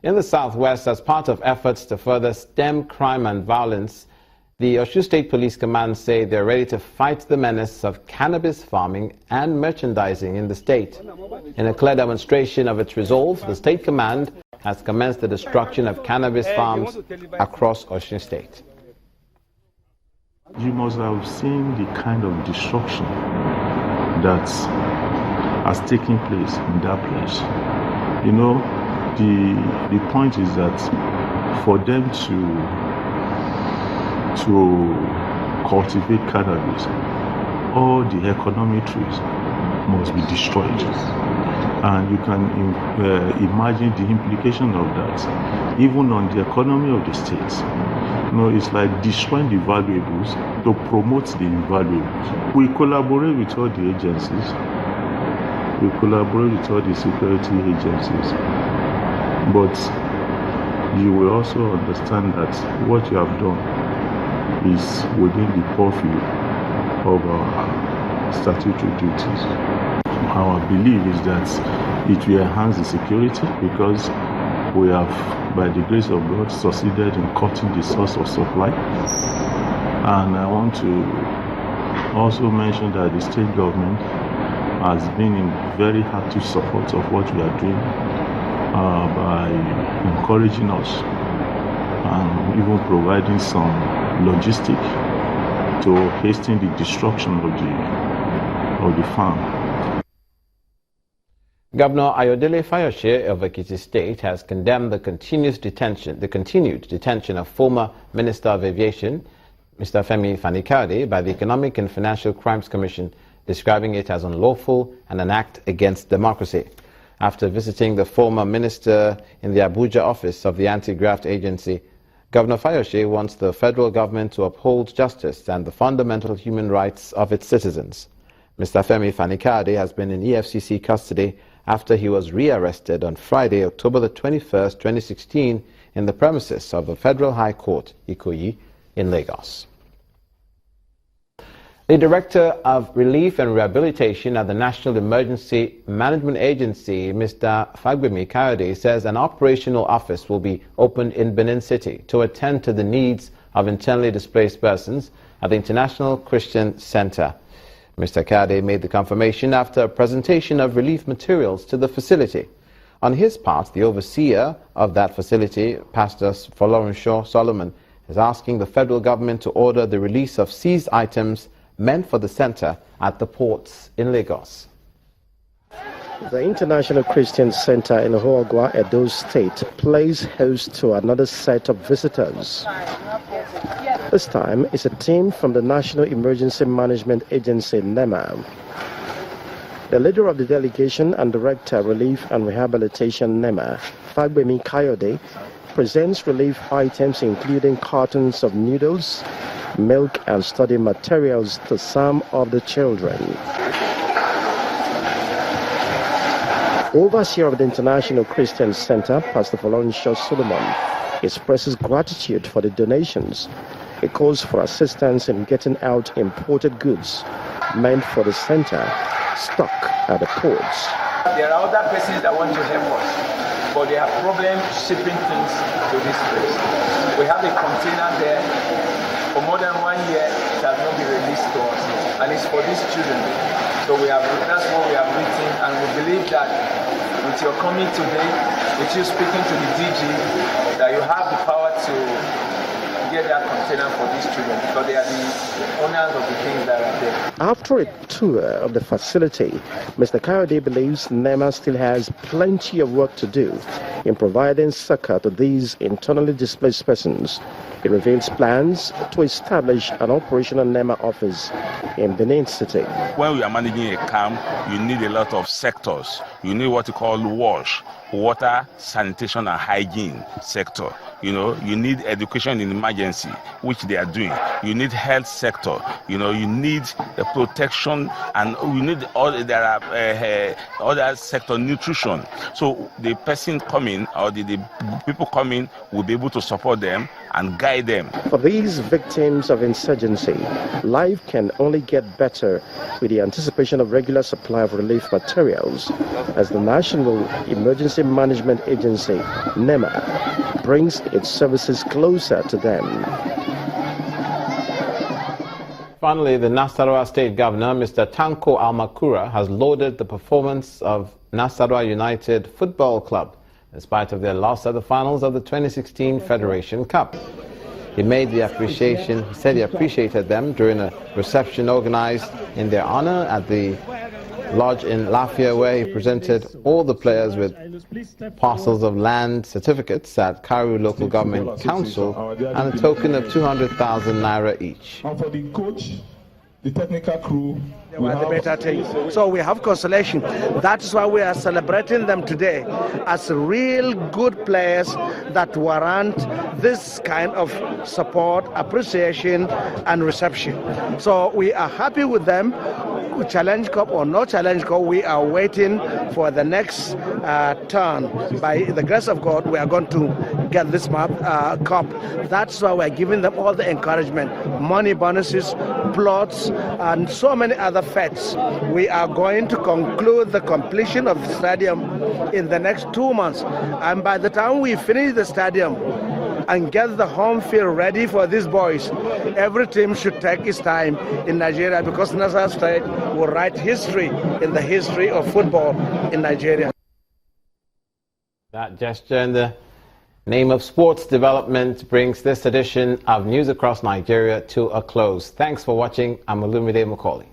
In the southwest, as part of efforts to further stem crime and violence, the Osun State Police Command say they're ready to fight the menace of cannabis farming and merchandising in the state. In a clear demonstration of its resolve, the State Command has commenced the destruction of cannabis farms across Osun State. You must have seen the kind of destruction that has taken place in that place. You know, the point is that for them to cultivate cannabis, all the economic trees must be destroyed. And you can imagine the implication of that, even on the economy of the states. You know, it's like destroying the valuables to promote the invaluables. We collaborate with all the agencies. We collaborate with all the security agencies. But you will also understand that what you have done is within the purview of our statutory duties. Our belief is that it will enhance the security because we have, by the grace of God, succeeded in cutting the source of supply. And I want to also mention that the state government has been in very active support of what we are doing by encouraging us and even providing some logistics to hasten the destruction of the farm. Governor Ayodele Fayose of Ekiti State has condemned the continued detention of former Minister of Aviation, Mr. Femi Fani-Kayode, by the Economic and Financial Crimes Commission, describing it as unlawful and an act against democracy. After visiting the former minister in the Abuja office of the Anti-Graft Agency, Governor Fayose wants the federal government to uphold justice and the fundamental human rights of its citizens. Mr. Femi Fani-Kayode has been in EFCC custody after he was rearrested on Friday, October the 21st, 2016, in the premises of the Federal High Court, Ikoyi, in Lagos. The Director of Relief and Rehabilitation at the National Emergency Management Agency, Mr. Fagbemi Kayode, says an operational office will be opened in Benin City to attend to the needs of internally displaced persons at the International Christian Center. Mr. Kayode made the confirmation after a presentation of relief materials to the facility. On his part, the overseer of that facility, Pastor Folorunsho Solomon, is asking the federal government to order the release of seized items meant for the center at the ports in Lagos. The International Christian Center in Huogwa, Edo State, plays host to another set of visitors. This time, it's a team from the National Emergency Management Agency, NEMA. The leader of the delegation and Director, Relief and Rehabilitation, NEMA, Fagbemi Kayode, presents relief items including cartons of noodles, milk and study materials to some of the children. Overseer of the International Christian Center, Pastor Folorunsho Solomon, expresses gratitude for the donations. He calls for assistance in getting out imported goods meant for the center stuck at the ports. There are other persons that want to help us, but they have problems shipping things to this place. We have a container there. For more than 1 year, it has not been released to us, and it's for these children. So that's what we have written, and we believe that with your coming today, with you speaking to the DG, that you have the power to get that container for these children, because they are the owners of the things that are there. After a tour of the facility, Mr. Kayode believes NEMA still has plenty of work to do in providing succor to these internally displaced persons. He reveals plans to establish an operational NEMA office in Benin City. When we are managing a camp, you need a lot of sectors. You need what you call WASH, water, sanitation and hygiene sector. You know, you need education in emergency, which they are doing. You need health sector. You know, you need the protection, and you need all. There are other sector, nutrition. So the person coming or the people coming will be able to support them and guide them. For these victims of insurgency, life can only get better with the anticipation of regular supply of relief materials as the National Emergency Management Agency, NEMA, brings its services closer to them. Finally, the Nasarawa State Governor, Mr. Tanko Almakura, has lauded the performance of Nasarawa United Football Club in spite of their loss at the finals of the 2016 Federation Cup. He said he appreciated them during a reception organized in their honor at the lodge in Lafayette, where he presented all the players with parcels of land certificates at Karu Local Government Council and a token of 200,000 naira each. And for the coach, the technical crew, they were the better team. So we have consolation. That's why we are celebrating them today as real good players that warrant this kind of support, appreciation, and reception. So we are happy with them. Challenge Cup or no Challenge Cup, we are waiting for the next turn. By the grace of God, we are going to get this cup. That's why we're giving them all the encouragement, money bonuses, plots, and so many other fetes. We are going to conclude the completion of the stadium in the next 2 months. And by the time we finish the stadium and get the home field ready for these boys, every team should take its time in Nigeria, because Nasarawa State will write history in the history of football in Nigeria. That gesture in the name of sports development brings this edition of News Across Nigeria to a close. Thanks for watching. I'm Olumide Macaulay.